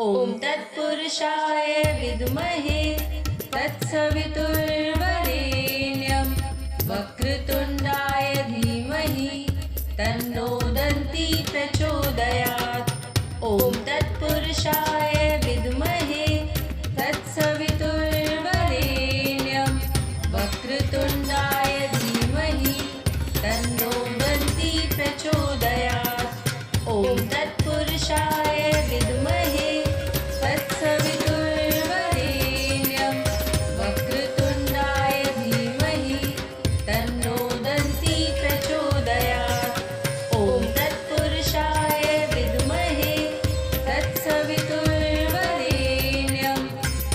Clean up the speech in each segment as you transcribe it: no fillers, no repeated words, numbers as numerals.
ॐ तत्पुरुषाय विद्महे तत्सवितुर्वरेण्यं वक्रतुण्डाय धीमहि तन्नो दन्ती प्रचोदयात्। ॐ तत्पुरुषाय विद्महे तत्सवितुर्वरेण्यं वक्रतुण्डाय धीमहि तन्नो दन्ती प्रचोदयात्। ॐ तत्पुरुषाय विद्महे तत्सवितुर्वरेण्यं वक्रतुण्डाय धीमहि तन्नो दन्ती प्रचोदयात्। ॐ तत्पुरुषाय विद्महे तत्सवितुर्वरेण्यं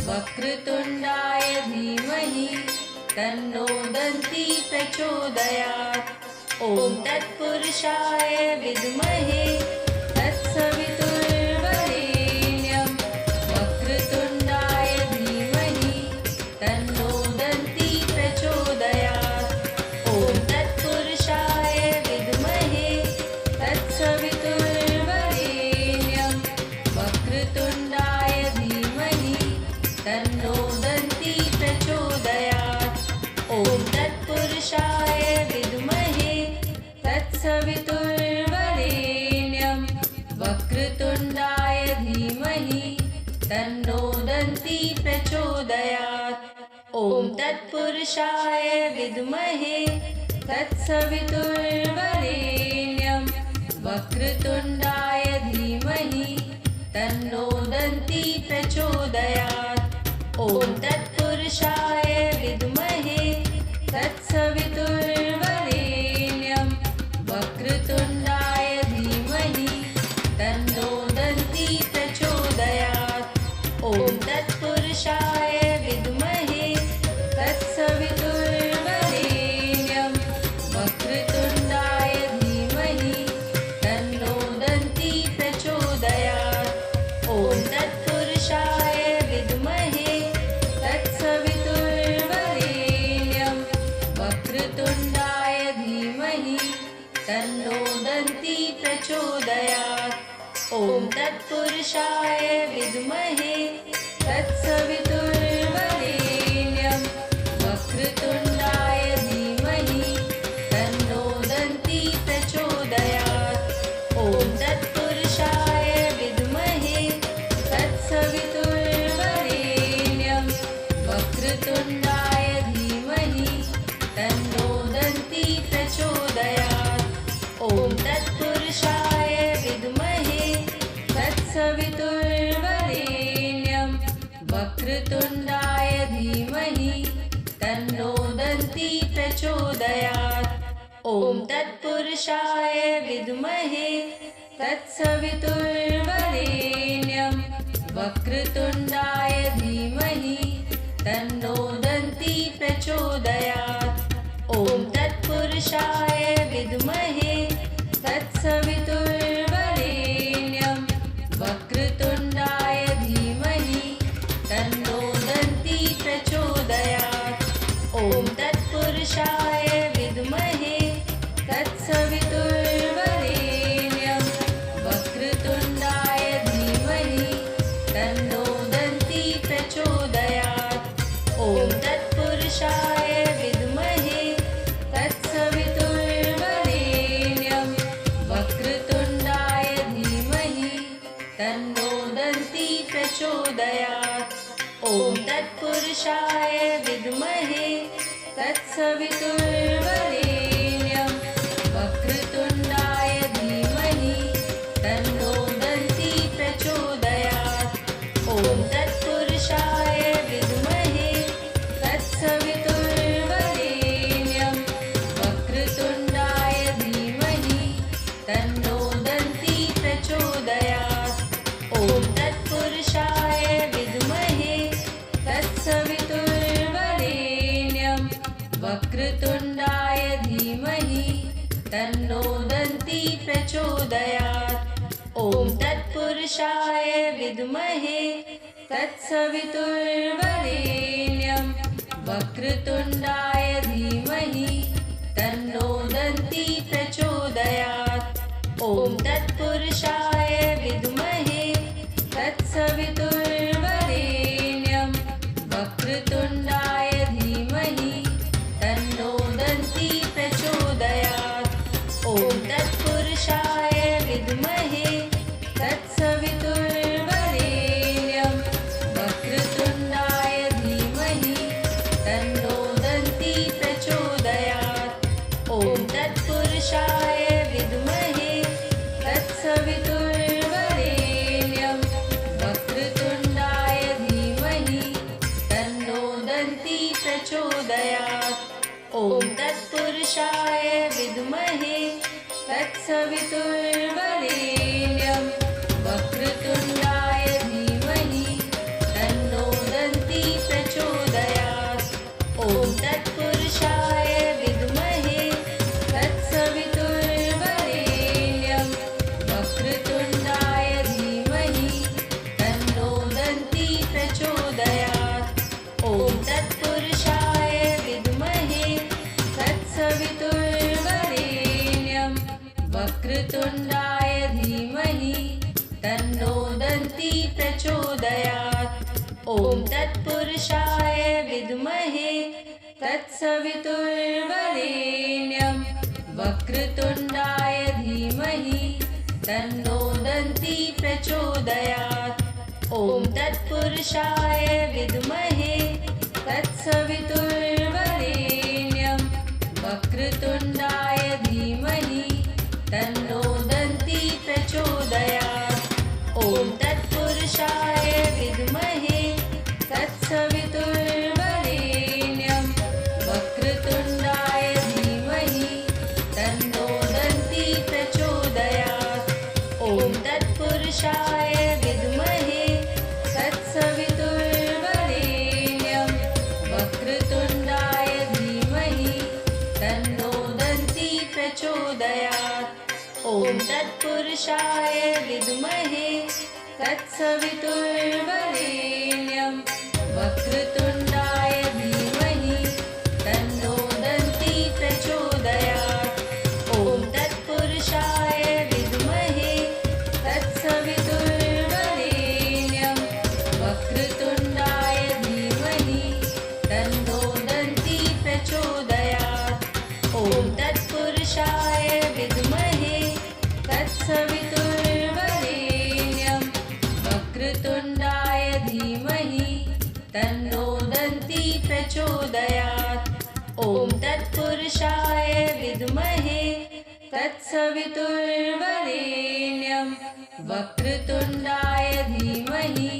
वक्रतुण्डाय धीमहि तन्नो दन्ती प्रचोदयात्। ॐ तत्पुरुषाय विद्महे तत्सवितुर्वरेण्यं वक्रतुण्डाय धीमहि तन्नो दन्ती प्रचोदयात्। ॐ तत्पुरुषाय विद्महे तत्सवितुर्वरेण्यं वक्रतुण्डाय धीमहि तन्नो दन्ती प्रचोदयात्। ॐ तत्पुरुषाय विद्महे तत्सवितुर्वरेण्यं वक्रतुण्डाय धीमहि तन्नो दन्ती प्रचोदयात्। ॐ तत्पुरुषाय विद्महे तत्सवितुर्वरेण्यं वक्रतुण्डाय धीमहि तन्नो दन्ती प्रचोदयात्। ॐ तत्पुरुषाय विद्महे तत्सवितुर्वरेण्यं वक्रतुण्डाय धीमहि तन्नो दन्ती प्रचोदयात्। ॐ तत्पुरुषाय विद्महे तत्सवितुर्वरेण्यं वक्रतुण्डाय धीमहि तन्नो दन्ती प्रचोदयात्। ॐ तत्पुरुषाय विद्महे तत्सवितुर्वरेण्यं वक्रतुण्डाय धीमहि तन्नो दन्ती प्रचोदयात्। ॐ तत्पुरुषाय विद्महे तत्सवितुर्वरेण्यं वक्रतुण्डाय धीमहि तन्नो दन्ती प्रचोदयात्। ॐ तत्पुरुषाय विद्महे तत्सवितुर्वरेण्यं वक्रतुण्डाय धीमहि तन्नो दन्ती प्रचोदयात्। ॐ तत्पुरुषाय विद्महे तत्सवितुर्वरेण्यं वक्रतुण्डाय धीमहि तन्नो दन्ती प्रचोदयात्। ॐ तत्पुरुषाय विद्महे तत्सवितुर्वरेण्यं वक्रतुण्डाय धीमहि तन्नो दन्ती प्रचोदयात्। ॐ तत्पुरुषाय विद्महे तत्सवितुर्वरेण्यं वक्रतुण्डाय धीमहि तन्नो दन्ती प्रचोदयात्। ॐ तत्पुरुषाय विद्महे तत्सवितुर्वरेण्यं वक्रतुण्डाय धीमहि तन्नो दन्ती प्रचोदयात्। ॐ तत्पुरुषाय विद्महे तत्सवितुर्वरेण्यं वक्रतुण्डाय धीमहि तन्नो दन्ती प्रचोदयात्। ॐ तत्पुरुषाय विद्महे तत्सवितुर्वरेण्यं वक्रतुण्डाय धीमहि तन्नो दन्ती प्रचोदयात्। ॐ तत्पुरुषाय विद्महे तत्सवितुर्वरेण्यं वक्रतुण्डाय धीमहि तन्नो दन्ती प्रचोदयात्। ॐ तत्पुरुषाय विद्महे तत्सवितुर्वरेण्यं वक्रतुण्डाय धीमहि तन्नो दन्ती प्रचोदयात्। ॐ तत्पुरुषाय विद्महे तत्सवितुर्वरेण्यं वक्रतुण्डाय धीमहि तन्नो दन्ती प्रचोदयात्। ॐ तत्पुरुषाय विद्महे तत्सवितुर्वरेण्यं तत्सवितुर्वरेण्यं वक्रतुण्डाय धीमहि तन्नो दन्ती प्रचोदयात्। ॐ तत्पुरुषाय विद्महे तत्सवितुर्वरेण्यं वक्रतुण्डाय धीमहि तन्नो दन्ती प्रचोदयात्। ॐ तत्पुरुषाय विद्महे तत्सवितुर्वरेण्यं वक्रतुण्डाय धीमहि तन्नो दन्ती प्रचोदयात्। ॐ तत्पुरुषाय विद्महे तत्सवितुर्वरेण्यं वक्रतुण्डाय धीमहि तन्नो दन्ती प्रचोदयात्। ॐ तत्पुरुषाय विद्महे तत्सवितुर्वरेण्यं वक्रतुण्डाय धीमहि तन्नो दन्ती प्रचोदयात्। ॐ तत्पुरुषाय विद्महे तत्सवितुर्वरेण्यं वक्रतुण्डाय धीमहि तन्नो दन्ती प्रचोदयात्। ॐ तत्पुरुषाय विद्महे तत्सवितुर्वरेण्यं वक्रतुण्डाय धीमहि तन्नो दन्ती प्रचोदयात्। ॐ तत्पुरुषाय विद्महे तत्सवितुर्वरेण्यं वक्रतुण्डाय धीमहि तन्नो दन्ती प्रचोदयात्। ॐ तत्पुरुषाय विद्महे तत्सवितुर्वरेण्यं वक्रतुण्डाय धीमहि तन्नो दन्ती प्रचोदयात्। ॐ तत्पुरुषाय विद्महे तत्सवितुर्वरेण्यं वक्रतुण्डाय धीमहि तन्नो दन्ती प्रचोदयात्। ॐ तत्पुरुषाय विद्महे तत्सवितुर्वरेण्यं वक्रतुण्डाय धीमहि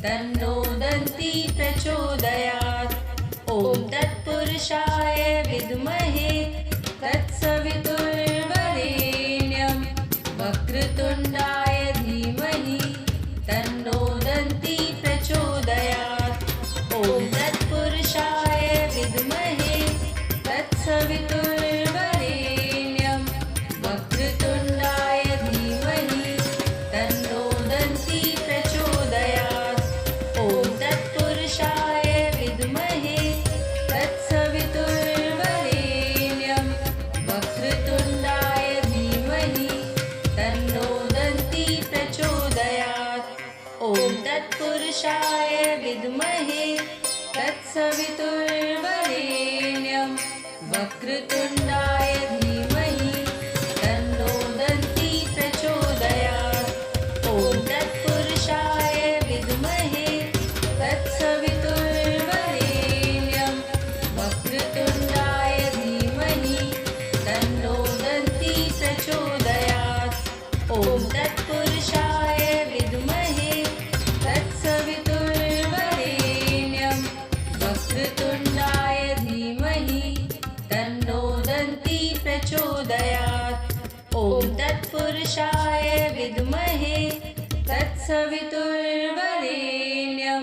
तन्नो दन्ती प्रचोदयात्। ॐ तत्पुरुषाय विद्महे तत्सवितुर्वरेण्यं वक्रतुण्डाय धीमहि तन्नो दन्ती प्रचोदयात्। ॐ तत्पुरुषाय विद्महे तत्सवितुर्वरेण्यं वक्रतुण्डाय धीमहि तन्नो दन्ती प्रचोदयात्। ॐ तत्पुरुषाय विद्महे तत्सवितुर्वरेण्यं वक्रतुण्डाय धीमहि तन्नो दन्ती प्रचोदयात्। ॐ तत्पुरुषाय विद्महे तत्सवितुर्वरेण्यं वक्रतुण्डाय धीमहि तन्नो दन्ती प्रचोदयात्। ॐ तत्पुरुषाय विद्महे तत्सवितुर्वरेण्यं वक्रतुण्डाय धीमहि तन्नो दन्ती प्रचोदयात्। ॐ तत्पुरुषाय विद्महे तत्सवितुर्वरेण्यं वक्रतुण्डाय धीमहि तन्नो दन्ती प्रचोदयात्। ॐ तत्पुरुषाय विद्महे तत्सवितुर्वरेण्यं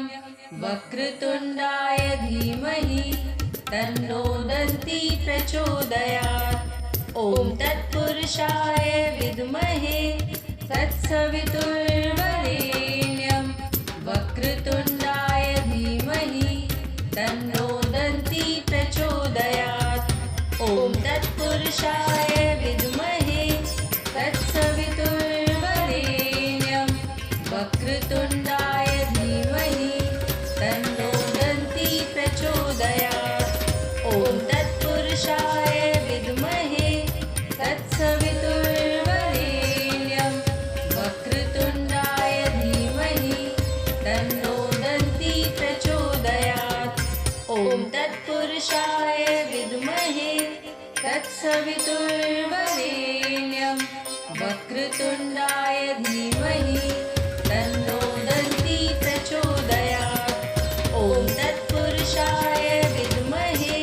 वक्रतुण्डाय धीमहि तन्नो दन्ती प्रचोदयात्। ॐ तत्पुरुषाय विद्महे तत्सवितुर्वरेण्यं वक्रतुण्डाय धीमहि तन्नो दन्ती प्रचोदयात्। ॐ तत्पुरुषाय विद्महे तत्सवितुर्वरेण्यं वक्रतुण्डाय धीमहि तन्नो दन्ती प्रचोदयात्। ॐ तत्पुरुषाय विद्महे तत्सवितुर्वरेण्यं वक्रतुण्डाय धीमहि तन्नो दन्ती प्रचोदयात्। ॐ तत्पुरुषाय विद्महे तत्सवितुर्वरेण्यं वक्रतुण्डाय धीमहि तन्नो दन्ती प्रचोदयात्। ॐ तत्पुरुषाय विद्महे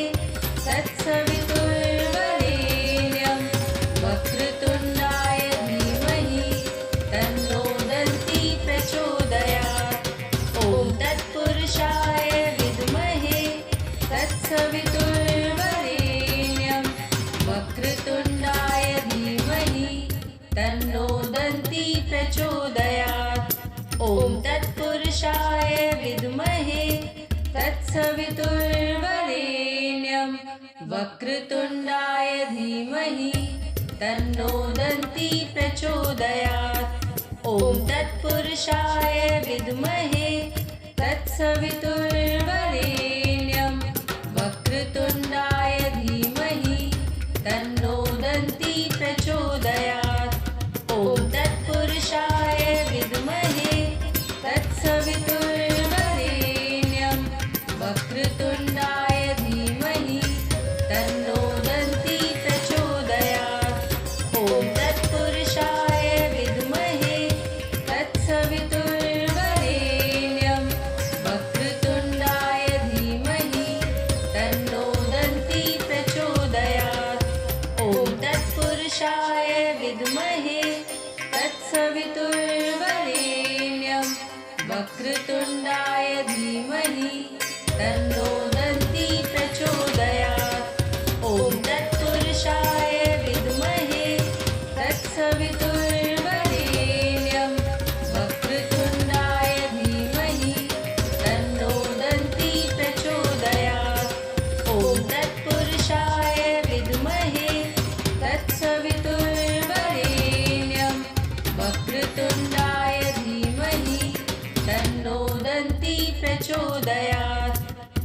तत्सवितुर्वरेण्यं वक्रतुण्डाय तत्पुरुषाय विद्महे तत्सवितुर्वरेण्यं वक्रतुण्डाय धीमहि तन्नो दन्ती प्रचोदयात्। ॐ तत्पुरुषाय विद्महे तत्सवितुर्वरेण्यं वक्रतुण्डाय धीमहि तन्नो दन्ती प्रचोदयात्। ॐ तत्पुरुषाय विद्महे तत्सवितुर्वरेण्यं वक्रतुण्डाय धीमहि तन्नो दन्ती प्रचोदयात्। ॐ तत्पुरुषाय विद्महे तत्सवितुर्वरेण्यं वक्रतुण्डाय धीमहि तन्नो दन्ती प्रचोदयात्। ॐ तत्पुरुषाय विद्महे तत्सवितुर्वरेण्यं वक्रतुण्डाय धीमहि तन्नो दन्ती प्रचोदयात्। ॐ तत्पुरुषाय विद्महे तत्सवितुर्वरेण्यं वक्रतुण्डाय धीमहि तन्नो दन्ती प्रचोदयात्। ॐ तत्पुरुषाय विद्महे तत्सवितुर्वरेण्यं वक्रतुण्डाय धीमहि तन्नो दन्ती प्रचोदयात्।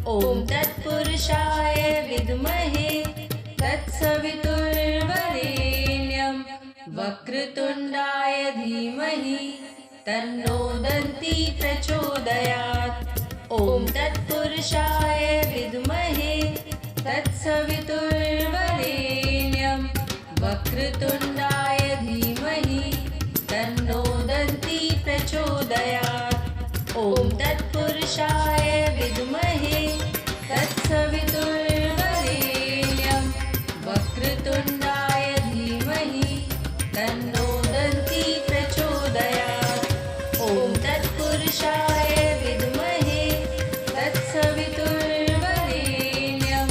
ॐ तत्पुरुषाय विद्महे तत्सवितुर्वरेण्यं वक्रतुण्डाय धीमहि तन्नो दन्ती प्रचोदयात्। ॐ तत्पुरुषाय विद्महे तत्सवितुर्वरेण्यं वक्रतुण्डाय धीमहि तन्नो दन्ती प्रचोदयात्। ॐ तत्पुरुषाय विद्महे तत्सवितुर्वरेण्यं वक्रतुण्डाय धीमहि तन्नो दन्ती प्रचोदयात्। ॐ तत्पुरुषाय विद्महे तत्सवितुर्वरेण्यं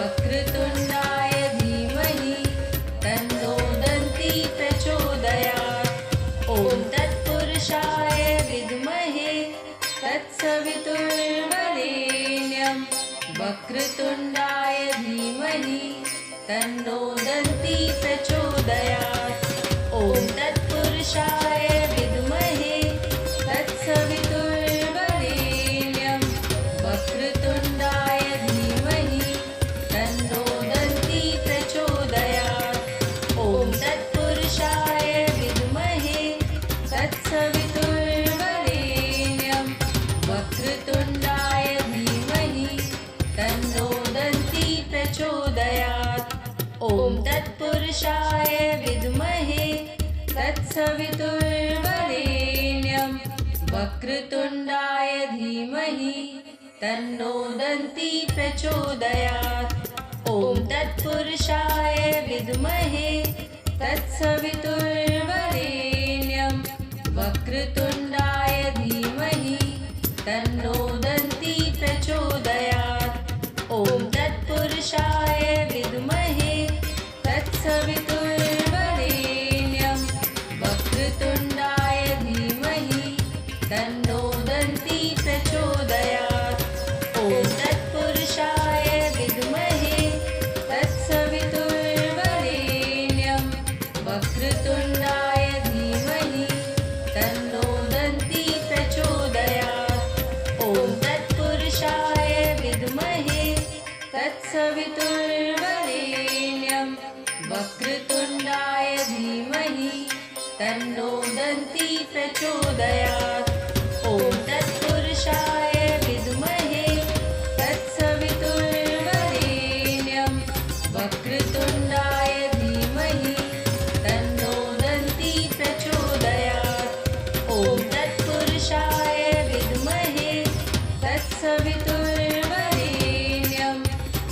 वक्रतुण्डाय धीमहि तन्नो दन्ती प्रचोदयात्। ॐ तत्पुरुषाय विद्महे तत्सवितुर्वरेण्यं वक्रतुण्डाय धीमहि तन्नो दन्ती प्रचोदयात्। ॐ तत्पुरुषाय विद्महे तत्सवितुर्वरेण्यं वक्रतुण्डाय धीमहि तन्नो दन्ती प्रचोदयात्। ॐ तत्पुरुषाय विद्महे तत्सवितुर्वरेण्यं वक्रतुण्डाय धीमहि तन्नो दन्ती प्रचोदयात्। ॐ तत्पुरुषाय विद्महे तत्सवितुर्वरेण्यं वक्रतुण्डाय धीमहि तन्नो दन्ती प्रचोदयात्। ॐ तत्पुरुषाय विद्महे तत्सवितुर्वरेण्यं वक्रतुण्डाय धीमहि तन्नो दन्ती प्रचोदयात्। ॐ तत्पुरुषाय विद्महे तत्सवितुर्वरेण्यं वक्रतुण्डाय धीमहि तन्नो दन्ती प्रचोदयात्। ॐ तत्पुरुषाय विद्महे तत्सवितुर्वरेण्यं वक्रतुण्डाय धीमहि तन्नो दन्ती प्रचोदयात्। ॐ तत्पुरुषाय विद्महे तत्सवितुर्वरेण्यं वक्रतुण्डाय धीमहि तन्नो दन्ती प्रचोदयात्। ॐ तत्पुरुषाय विद्महे तत्सवितुर्वरेण्यं वक्रतुण्डाय धीमहि तन्नो दन्ती प्रचोदयात्। ॐ तत्पुरुषाय विद्महे तत्सवितुर्वरेण्यं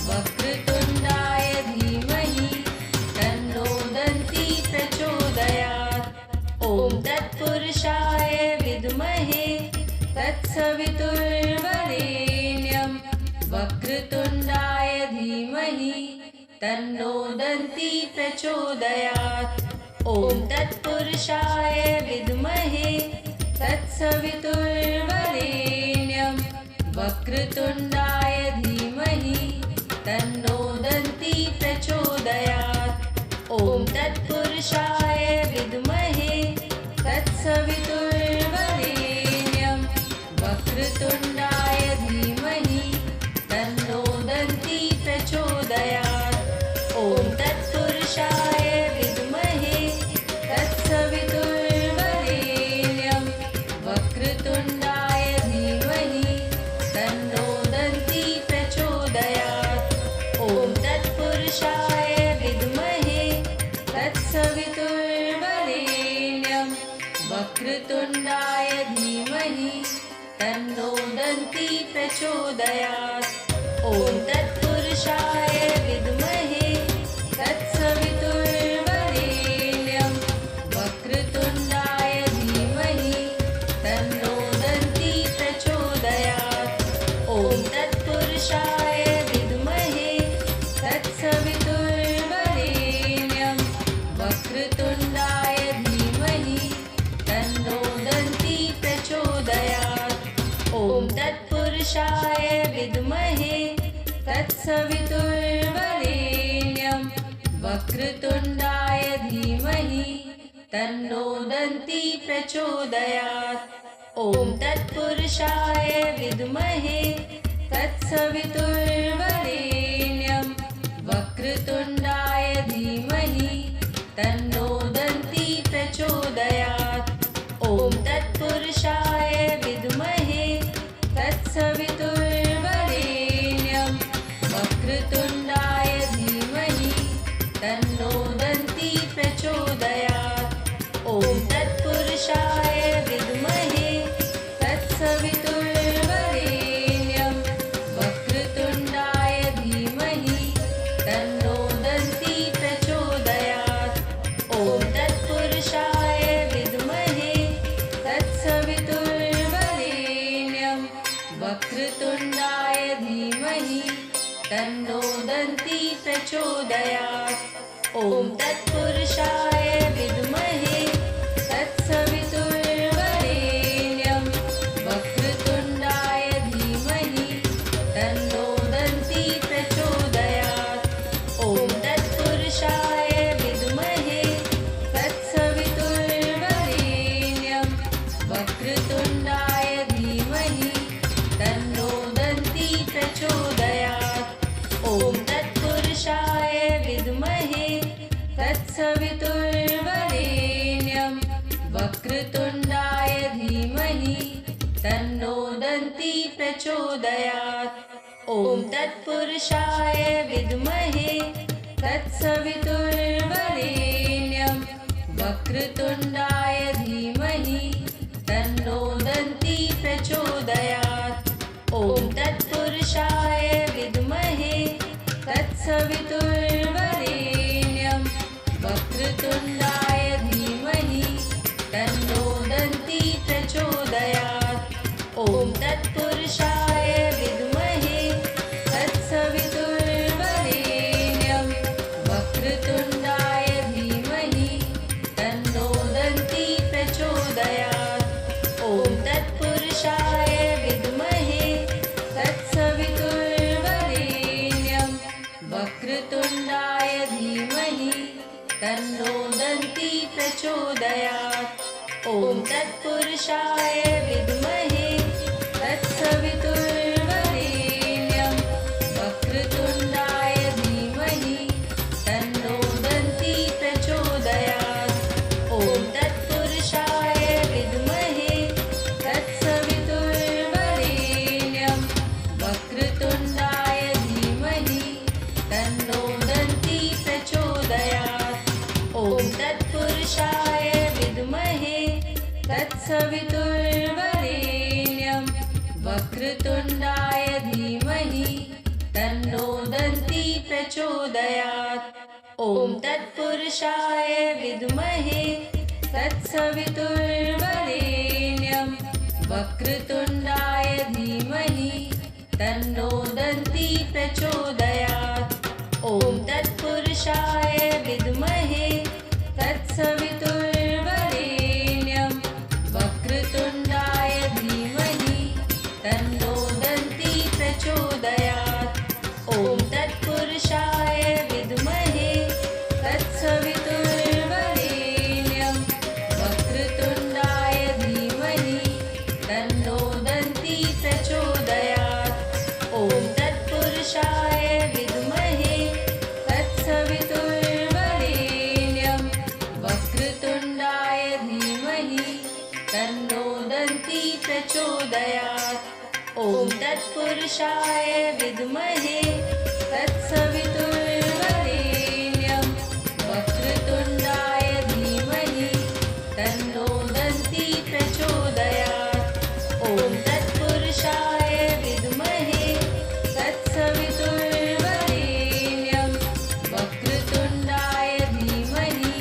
वक्रतुण्डाय धीमहि तन्नो दन्ती प्रचोदयात्। ॐ तत्पुरुषाय विद्महे तत्सवितुर्वरेण्यं वक्रतुण्डाय धीमहि तन्नो दन्ती प्रचोदयात्। ॐ तत्पुरुषाय विद्महे तत्सवितुर्वरेण्यं वक्रतुण्डाय धीमहि तन्नो दन्ती प्रचोदयात्। ॐ तत्पुरुषाय विद्महे तत्सवितुर्वरेण्यं वक्रतुण्डाय धीमहि तन्नो दन्ती प्रचोदयात्। ॐ तत्पुरुषाय विद्महे तत्सवितुर्वरेण्यं वक्रतुण्डाय धीमहि तन्नो दन्ती प्रचोदयात्। ॐ तत्पुरुषाय विद्महे तत्सवितुर्वरेण्यं वक्रतुण्डाय धीमहि तन्नो दन्ती प्रचोदयात्। ॐ तत्पुरुषाय विद्महे तत्सवितुर्वरेण्यं वक्रतुण्डाय धीमहि तन्नो दन्ती प्रचोदयात्। ॐ तत्पुरुषाय विद्महे तत्सवितुर्वरेण्यं वक्रतुण्डाय धीमहि तन्नो दन्ती प्रचोदयात्। ॐ तत्पुरुषाय विद्महे तत्सवितुर्वरेण्यं वक्रतुण्डाय धीमहि तन्नो दन्ती प्रचोदयात्। ॐ तत्पुरुषाय विद्महे तत्सवितुर्वरेण्यं वक्रतुण्डाय धीमहि तन्नो दन्ती प्रचोदयात्। ॐ तत्पुरुषाय विद्महे तत्सवितुर्वरेण्यं वक्रतुण्डाय धीमहि तन्नो दन्ती प्रचोदयात्। ॐ तत्पुरुषाय विद्महे तत्सवितुर्वरेण्यं वक्रतुण्डाय धीमहि तन्नो दन्ती प्रचोदयात्। ॐ तत्पुरुषाय विद्महे तत्सवितुर्वरेण्यं वक्रतुण्डाय धीमहि तन्नो दन्ती प्रचोदयात्। ॐ तत्पुरुषाय विद्महे तत्सवितुर्वरेण्यं वक्रतुण्डाय धीमहि तन्नो दन्ती प्रचोदयात्। ॐ तत्पुरुषाय विद्महे तत्सवितुर्वरेण्यं वक्रतुण्डाय धीमहि तन्नो दन्ती प्रचोदयात्। ॐ तत्पुरुषाय विद्महे तत्सवितुर्वरेण्यं वक्रतुण्डाय धीमहि तन्नो दन्ती प्रचोदयात्। ॐ तत्पुरुषाय विद्महे तत्सवितुर्वरेण्यं वक्रतुण्डाय धीमहि तन्नो दन्ती प्रचोदयात्। ॐ तत्पुरुषाय विद्महे तत्सवितुर्वरेण्यं वक्रतुण्डाय धीमहि तन्नो दन्ती प्रचोदयात्। ॐ तत्पुरुषाय विद्महे तत्सवितुर्वरेण्यं वक्रतुण्डाय धीमहि तन्नो दन्ती प्रचोदयात्। ॐ तत्पुरुषाय विद्महे तत्सवितुर्वरेण्यं वक्रतुण्डाय धीमहि तन्नो दन्ती प्रचोदयात्। ॐ तत्पुरुषाय विद्महे तत्सवितुर्वरेण्यं वक्रतुण्डाय धीमहि तन्नो दन्ती प्रचोदयात्। ॐ तत्पुरुषाय विद्महे तत्सवितुर्वरेण्यं वक्रतुण्डाय धीमहि तन्नो दन्ती प्रचोदयात्। ॐ तत्पुरुषाय विद्महे तत्सवितुर्वरेण्यं वक्रतुण्डाय धीमहि तन्नो दन्ती प्रचोदयात्। ॐ तत्पुरुषाय विद्महे तत्सवितुर्वरेण्यं वक्रतुण्डाय धीमहि तन्नो दन्ती प्रचोदयात्। ॐ तत्पुरुषाय विद्महे तत्सवितुर्वरेण्यं वक्रतुण्डाय धीमहि तन्नो दन्ती तन्नो दन्ती प्रचोदयात्। ॐ तत्पुरुषाय विद्महे तत्सवितुर्वरेण्यं वक्रतुण्डाय धीमहि तन्नो दन्ती प्रचोदयात्। ॐ तत्पुरुषाय विद्महे तत्सवितुर्वरेण्यं वक्रतुण्डाय धीमहि तन्नो दन्ती प्रचोदयात्। ॐ तत्पुरुषाय विद्महे तत्सवितुर्वरेण्यं वक्रतुण्डाय धीमहि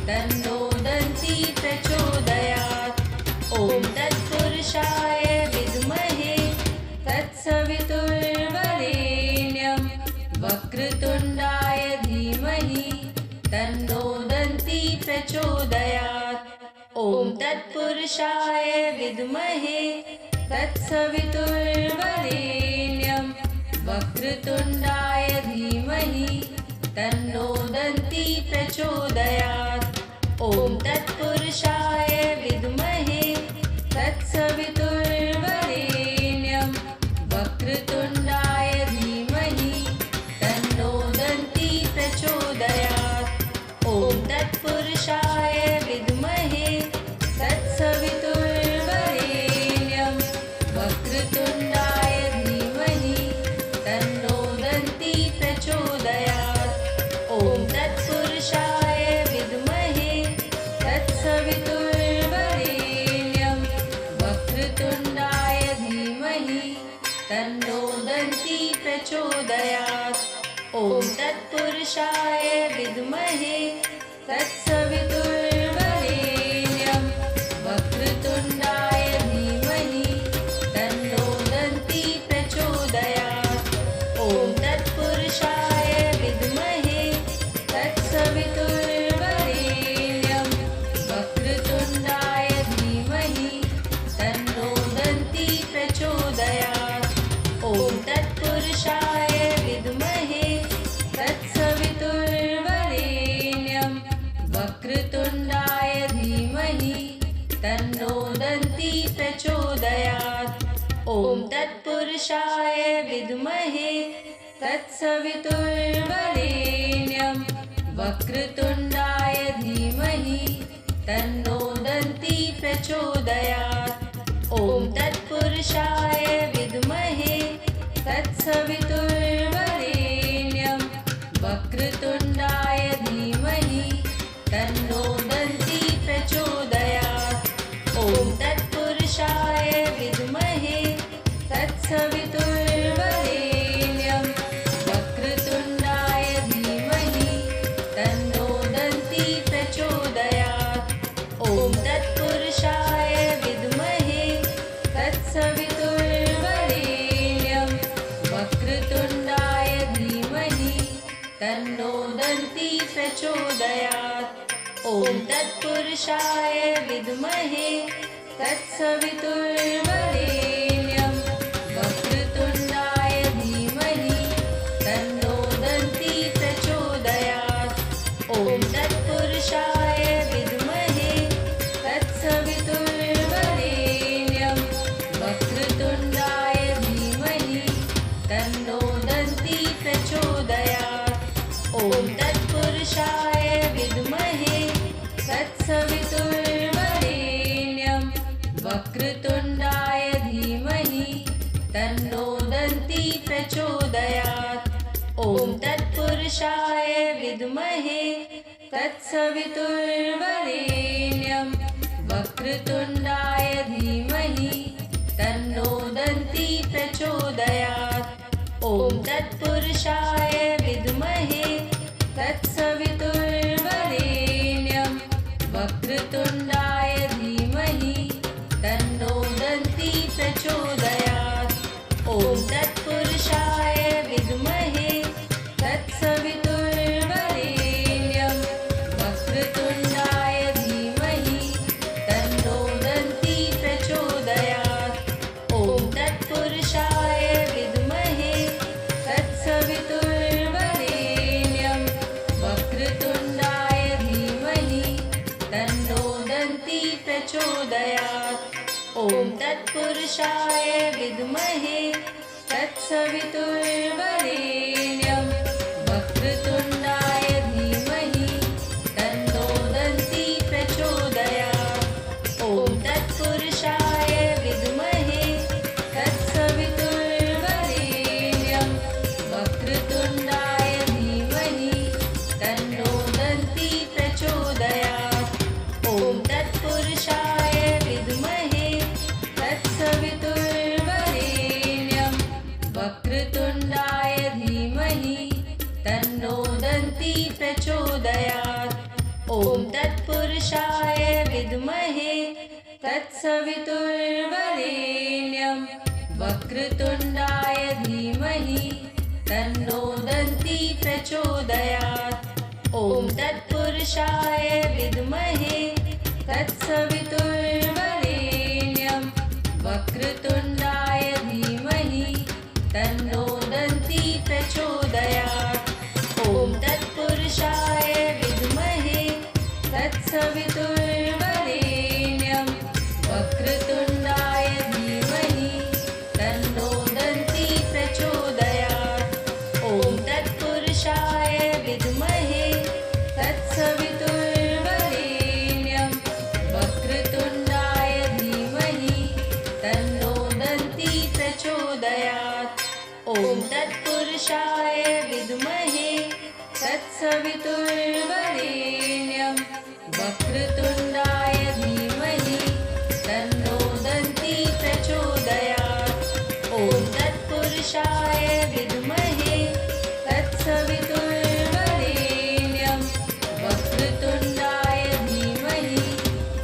तन्नो दन्ती प्रचोदयात्। ॐ तत्पुरुषाय विद्महे तत्सवितुर्वरेण्यं वक्रतुण्डाय धीमहि तन्नो दन्ती प्रचोदयात्। ॐ तत्पुरुषाय विद्महे तत्सवितुर्वरेण्यं वक्रतुण्डाय धीमहि तन्नो दन्ती प्रचोदयात्। ॐ तत्पुरुषाय विद्महे तत्सवितुर्वरेण्यं वक्रतुण्डाय धीमहि तन्नो दन्ती प्रचोदयात्। ॐ तत्पुरुषाय विद्महे तत्सवितुर्वरेण्यं वक्रतुण्डाय धीमहि तन्नो दन्ती प्रचोदयात्। ॐ तत्पुरुषाय विद्महे तत्सवितुर्वरेण्यं वक्रतुण्डाय धीमहि तन्नो दन्ती प्रचोदयात्। ॐ तत्पुरुषाय विद्महे तत्सवितुर्वरेण्यं वक्रतुण्डाय धीमहि तन्नो दन्ती प्रचोदयात्। ॐ तत्पुरुषाय विद्महे तत्सवितुर्वरेण्यं वक्रतुण्डाय धीमहि तन्नो दन्ती प्रचोदयात्। ॐ तत्पुरुषाय विद्महे तत्सवितुर्वरेण्यं वक्रतुण्डाय धीमहि तन्नो दन्ती प्रचोदयात्। ॐ तत्पुरुषाय विद्महे तत्सवितुर्वरेण्यं वक्रतुण्डाय धीमहि तन्नो दन्ती प्रचोदयात्। ॐ तत्पुरुषाय विद्महे तत्सवितुर्वरेण्यं वक्रतुण्डाय धीमहि तन्नो दन्ती प्रचोदयात्। ॐ तत्पुरुषाय विद्महे तत्सवितुर्वरेण्यं वक्रतुण्डाय धीमहि तन्नो दन्ती प्रचोदयात्। ॐ तत्पुरुषाय विद्महे तत्सवितुर्वरेण्यं वक्रतुण्डाय धीमहि तन्नो दन्ती प्रचोदयात्। ॐ तत्पुरुषाय विद्महे तत्सवितुर्वरेण्यं वक्रतुण्डाय धीमहि तन्नो दन्ती प्रचोदयात्। ॐ तत्पुरुषाय विद्महे तत्सवितुर्वरेण्यं वक्रतुण्डाय धीमहि तन्नो दन्ती प्रचोदयात्। ॐ तत्पुरुषाय विद्महे तत्सवितुर्वरेण्यं वक्रतुण्डाय धीमहि तन्नो दन्ती प्रचोदयात्। ॐ तत्पुरुषाय विद्महे तत्सवितुर्वरेण्यं वक्रतुण्डाय धीमहि तन्नो दन्ती प्रचोदयात्। ॐ तत्पुरुषाय विद्महे तत्सवितुर्वरेण्यं वक्रतुण्डाय धीमहि तन्नो दन्ती प्रचोदयात्। ॐ तत्पुरुषाय विद्महे तत्सवितुर्वरेण्यं वक्रतुण्डाय धीमहि तन्नो दन्ती प्रचोदयात्। ॐ तत्पुरुषाय विद्महे तत्सवितुर्वरेण्यं वक्रतुण्डाय धीमहि तन्नो दन्ती प्रचोदयात्। ॐ तत् तत्पुरुषाय विद्महे तत्सवितुर्वरेण्यं वक्रतुण्डाय धीमहि तन्नो दन्ती प्रचोदयात्। ॐ तत्पुरुषाय विद्महे तत्सवितुर्वरेण्यं वक्रतुण्डाय धीमहि तन्नो दन्ती प्रचोदयात्। ॐ तत्पुरुषाय विद्महे तत्सवितुर्वरेण्यं वक्रतुण्डाय धीमहि तन्नो दन्ती प्रचोदयात्। ॐ तत्पुरुषाय विद्महे तत्सवितुर्वरेण्यं वक्रतुण्डाय धीमहि तन्नो दन्ती प्रचोदयात्। ॐ तत्पुरुषाय विद्महे तत्सवितुर्वरेण्यं वक्रतुण्डाय धीमहि तन्नो दन्ती प्रचोदयात्। ॐ तत्पुरुषाय विद्महे तत्सवितुर्वरेण्यं वक्रतुण्डाय धीमहि तन्नो दन्ती प्रचोदयात्। ॐ तत्पुरुषाय विद्महे तत्सवितुर्वरेण्यं वक्रतुण्डाय धीमहि तन्नो दन्ती प्रचोदयात्। ॐ तत्पुरुषाय विद्महे तत्सवितुर्वरेण्यं वक्रतुण्डाय धीमहि तन्नो दन्ती प्रचोदयात्। ॐ तत्पुरुषाय विद्महे तत्सवितुर्वरेण्यं वक्रतुण्डाय धीमहि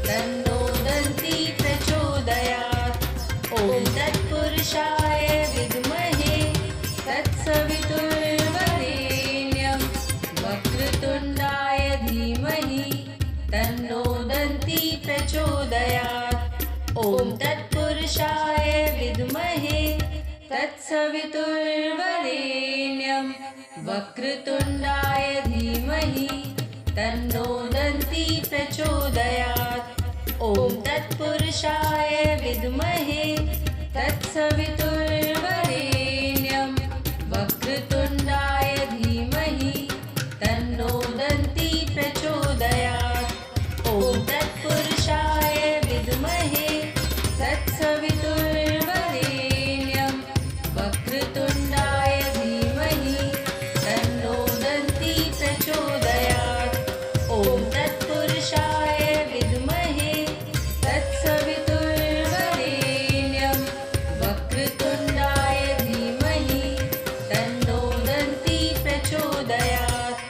तन्नो दन्ती प्रचोदयात्। ॐ तत्पुरुषाय विद्महे तत्सवितुर्वरेण्यं वक्रतुण्डाय धीमहि तन्नो दन्ती प्रचोदयात्। ॐ तत्पुरुषाय विद्महे तत्सवितुर्वरेण्यं वक्रतुण्डाय धीमहि तन्नो दन्ती प्रचोदयात्। ॐ तत्पुरुषाय विद्महे तत्सवितुर्वरेण्यं वक्रतुण्डाय धीमहि तन्नो दन्ती प्रचोदयात्। ॐ तत्पुरुषाय विद्महे तत्सवितुर्वरेण्यं वक्रतुण्डाय धीमहि तन्नो दन्ती प्रचोदयात्। ॐ तत्पुरुषाय विद्महे तत्सवितुर्वरेण्यं वक्रतुण्डाय धीमहि तन्नो दन्ती प्रचोदयात्।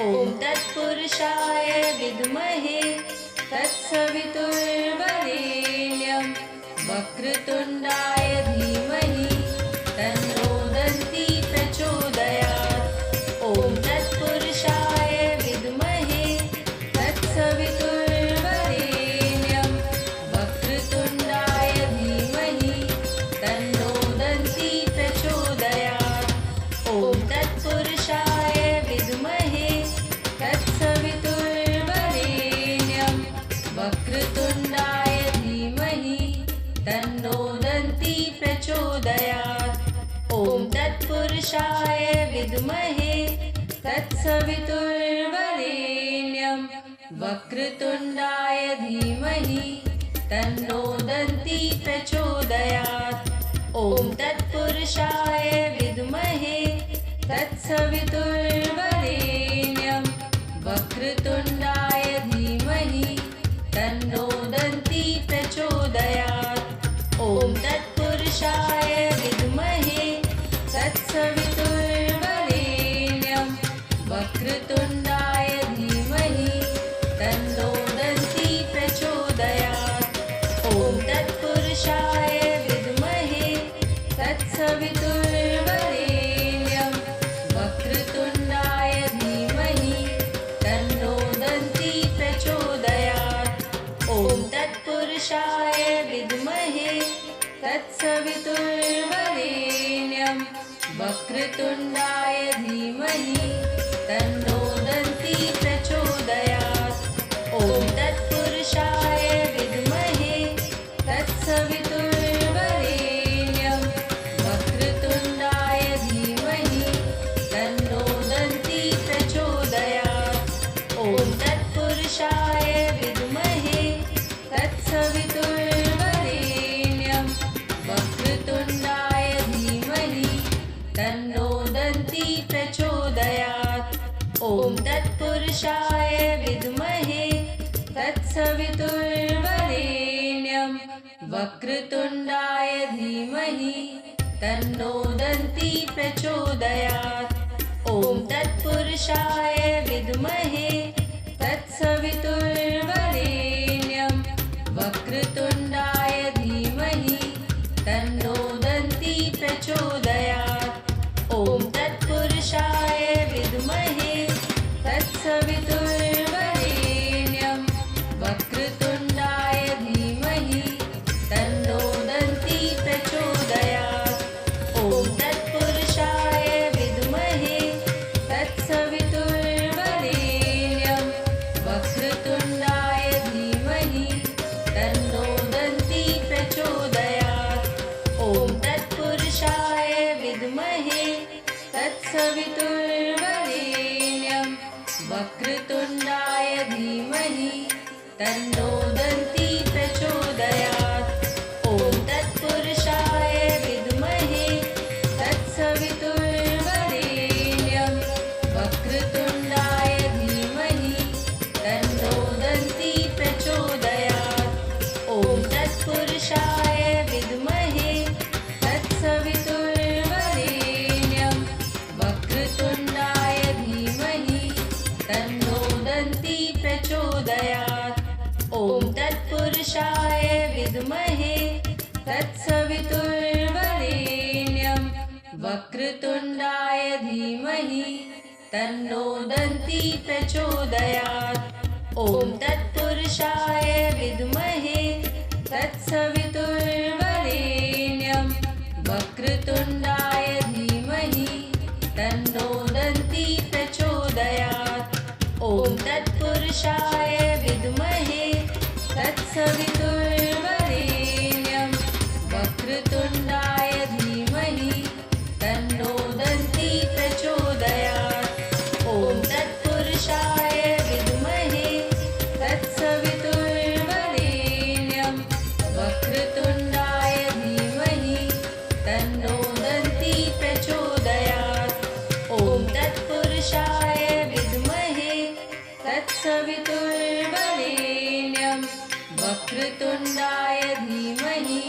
ॐ तत्पुरुषाय विद्महे तत्सवितुर्वरेण्यं वक्रतुण्डाय धीमहि तन्नो दन्ती प्रचोदयात्। ॐ तत्पुरुषाय विद्महे तत्सवितुर्वरेण्यं वक्रतुण्डाय धीमहि तन्नो दन्ती प्रचोदयात्। ॐ तत्पुरुषाय विद्महे तत्सवितुर्वरेण्यं वक्रतुण्डाय धीमहि तन्नो दन्ती प्रचोदयात्। ॐ तत्पुरुषाय विद्महे तत्सवितुर्वरेण्यं वक्रतुण्डाय धीमहि तन्नो दन्ती प्रचोदयात्। ॐ तत्पुरुषाय विद्महे तत्सवितुर्वरेण्यं वक्रतुण्डाय धीमहि तन्नो दन्ती प्रचोदयात्। ॐ तत्पुरुषाय विद्महे तत्सवितुर्वरेण्यं वक्रतुण्डाय धीमहि तन्नो दन्ती प्रचोदयात्। ॐ तत्पुरुषाय विद्महे तत्सवितुर्वरेण्यं वक्रतुण्डाय धीमहि तन्नो दन्ती प्रचोदयात्। ॐ तत्पुरुषाय विद्महे तत्सवितुर्वरेण्यं वक्रतुण्डाय धीमहि तन्नो दन्ती प्रचोदयात्। ॐ तत्पुरुषाय विद्महे तत्सवितुर्वरेण्यं तत्पुरुषाय विद्महे तत्सवितुर्वरेण्यं वक्रतुण्डाय धीमहि तन्नो दन्ती प्रचोदयात्। ॐ तत्पुरुषाय विद्महे तत्सवितुर्वरेण्यं वक्रतुण्डाय धीमहि तन्नो दन्ती प्रचोदयात्। ॐ तत्पुरुषाय विद्महे तत्सवितुर्वरेण्यं वक्रतुण्डाय धीमहि तन्नो दन्ती प्रचोदयात्। ॐ तत्पुरुषाय विद्महे तत्सवितुर्वरेण्यं वक्रतुण्डाय धीमहि तन्नो दन्ती प्रचोदयात्। ॐ तत्पुरुषाय विद्महे तत्सवितुर्वरेण्यं वक्रतुण्डाय धीमहि तन्नो दन्ती प्रचोदयात्। ॐ तत्पुरुषाय विद्महे तत्सवितुर्वरेण्यं वक्रतुण्डाय धीमहि तन्नो दन्ती प्रचोदयात्। ॐ तत्पुरुषाय विद्महे तत्सवितुर्वरेण्यं वक्रतुण्डाय धीमहि तन्नो दन्ती प्रचोदयात्। ॐ तत्पुरुषाय विद्महे तत्सवितुर्वरेण्यं वक्रतुण्डाय धीमहि तन्नो दन्ती प्रचोदयात्। ॐ तत्पुरुषाय विद्महे तत्सवितुर्वरेण्यं वक्रतुण्डाय धीमहि तन्नो दन्ती प्रचोदयात्। ॐ तत्पुरुषाय विद्महे तत्सवितुर्वरेण्यं वक्रतुण्डाय धीमहि तन्नो दन्ती प्रचोदयात्। ॐ तत्पुरुषाय विद्महे तत्सवितुर्वरेण्यं वक्रतुण्डाय धीमहि तन्नो दन्ती प्रचोदयात्। ॐ तत्पुरुषाय विद्महे तत्सवितुर्वरेण्यं वक्रतुण्डाय धीमहि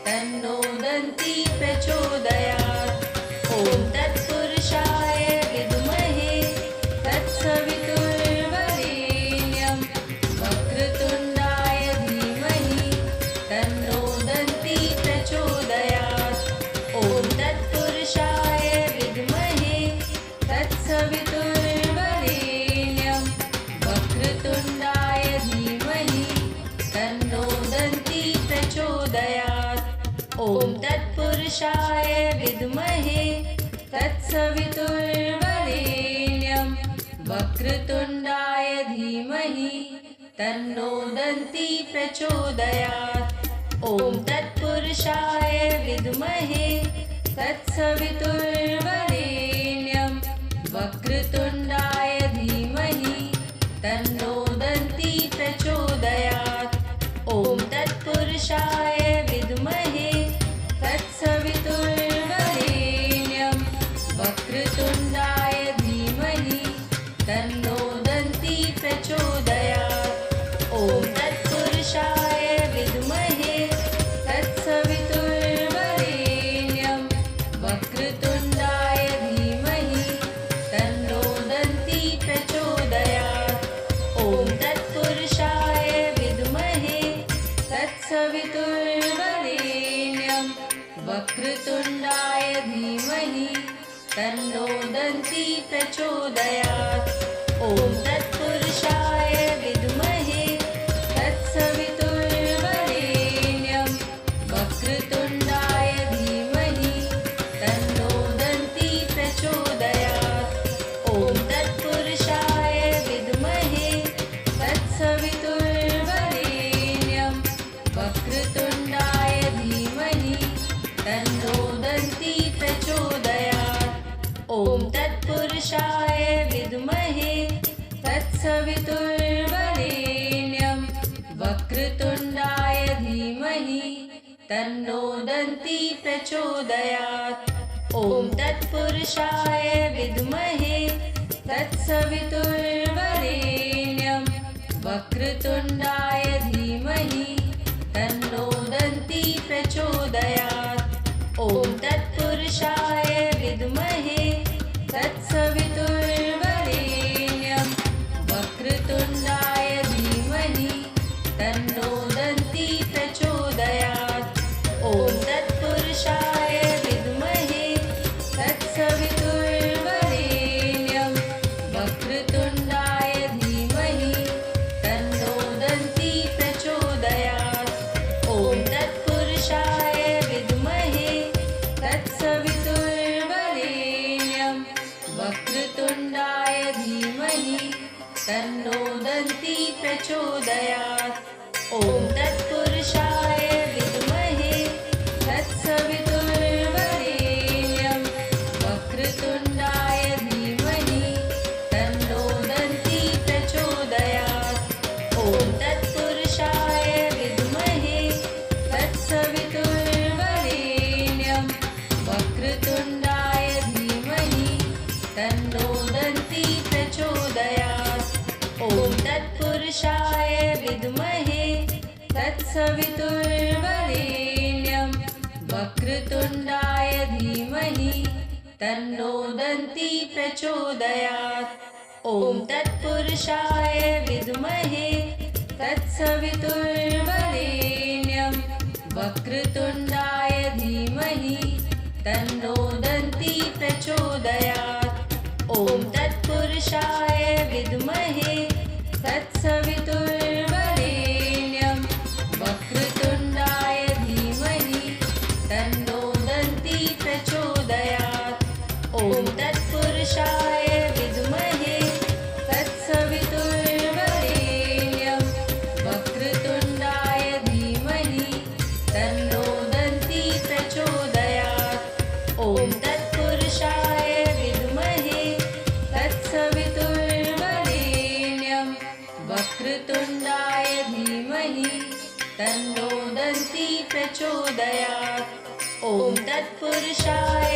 तन्नो दन्ती प्रचोदयात्। ॐ तत्पुरुषाय विद्महे तत्सवितुर्वरेण्यं वक्रतुण्डाय धीमहि तन्नो दन्ती प्रचोदयात्। ॐ तत्पुरुषाय विद्महे तत्सवितुर्वरेण्यं वक्रतुण्डाय धीमहि तन्नो दन्ती प्रचोदयात्। ॐ तत्पुरुषाय विद्महे तत्सवितुर्वरेण्यं वक्रतुण्डाय धीमहि तन्नो दन्ती प्रचोदयात्। ॐ तत्पुरुषाय विद्महे तत्सवितुर्वरेण्यं वक्रतुण्डाय धीमहि तन्नो दन्ती प्रचोदयात्। ॐ तत्पुरुषाय विद्महे तत्सवितुर्वरेण्यं वक्रतुण्डाय धीमहि तन्नो दन्ती प्रचोदयात्। ॐ तत्पुरुषाय विद्महे तत्सवितुर्वरेण्यं वक्रतुण्डाय धीमहि तन्नो दन्ती प्रचोदयात्। ॐ तत्पुरुषाय विद्महे तत्सवितुर्वरेण्यं वक्रतुण्डाय धीमहि तन्नो दन्ती प्रचोदयात्। ॐ तत्पुरुषाय विद्महे तत्सवितुर्वरेण्यं वक्रतुण्डाय धीमहि तन्नो दन्ती प्रचोदयात्। ॐ तत्पुरुषाय विद्महे तत्सवितुर्वरेण्यं वक्रतुण्डाय धीमहि तन्नो दन्ती प्रचोदयात्। ॐ तत्पुरुषाय विद्महे तत्सवितुर्वरेण्यं वक्रतुण्डाय धीमहि तन्नो दन्ती प्रचोदयात्। ॐ तत्पुरुषाय विद्महे तत्सवितुर्वरेण्यं वक्रतुण्डाय धीमहि तन्नो दन्ती प्रचोदयात्। ॐ तत्पुरुषाय विद्महे तत्सवितुर्वरेण्यं वक्रतुण्डाय धीमहि तन्नो दन्ती प्रचोदयात्। ॐ तत्पुरुषाय विद्महे तत्सवितुर्वरेण्यं वक्रतुण्डाय धीमहि तन्नो दन्ती प्रचोदयात्। ॐ तत्पुरुषाय विद्महे तत्सवितुर्वरेण्यं वक्रतुण्डाय धीमहि तन्नो दन्ती प्रचोदयात्। ॐ तत्पुरुषाय विद्महे तत्सवितुर्वरेण्यं वक्रतुण्डाय धीमहि तन्नो दन्ती प्रचोदयात्। ॐ तत्पुरुषाय विद्महे तत्सवितुर्वरेण्यं वक्रतुण्डाय धीमहि तन्नो दन्ती प्रचोदयात्। ॐ तत्पुरुषाय विद्महे तत्सवितुर्वरेण्यं वक्रतुण्डाय धीमहि तन्नो दन्ती प्रचोदयात्। ॐ तत्पुरुषाय विद्महे तत्सवितुर्वरेण्यं वक्रतुण्डाय धीमहि तन्नो दन्ती प्रचोदयात्। ॐ तत्पुरुषाय विद्महे तत्सवितुर्वरेण्यं वक्रतुण्डाय धीमहि तन्नो दन्ती प्रचोदयात्। ॐ तत्पुरुषाय विद्महे तत्सवितुर्वरेण्यं वक्रतुण्डाय धीमहि तन्नो दन्ती प्रचोदयात्। ॐ तत्पुरुषाय विद्महे तत्सवितुर्वरेण्यं वक्रतुण्डाय धीमहि तन्नो दन्ती प्रचोदयात्। ॐ तत्पुरुषाय